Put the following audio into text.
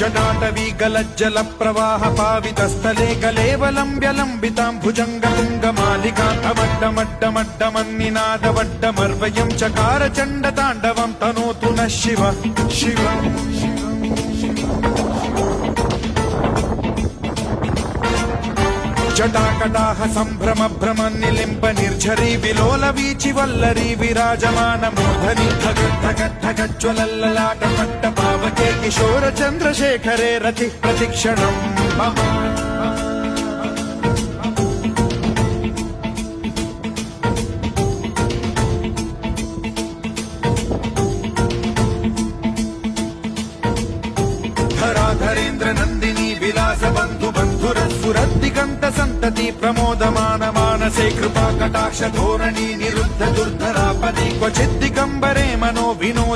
जटाटवी गलज्जल प्रवाह पावितस्थले कलेवलम्ब्य लम्बिताम्भुजङ्गतुङ्गमालिकान्तमड्डमड्डमड्डमन्निनादवड्डमर्वयं चकार चण्डताण्डवं तनोतु नः शिव शिव जटाकटाह सम्भ्रम भ्रम निलिम्ब निर्झरी विलोल वीचि वल्लरी विराजमान मूर्धनि धगद्धगद्धगज्ज्वलल्ललाट पट्ट पावके किशोर चन्द्रशेखरे रति प्रतिक्षणम् धराधरेन्द्र नन्दिनी विलास बन्धु बन्धुरस्फुरद्दिगन्त सन्तति प्रमोदमान मानसे कृपा कटाक्ष धोरणी निरुद्ध दुर्धरापदि क्वचिद्दिगम्बरे मनो विनोद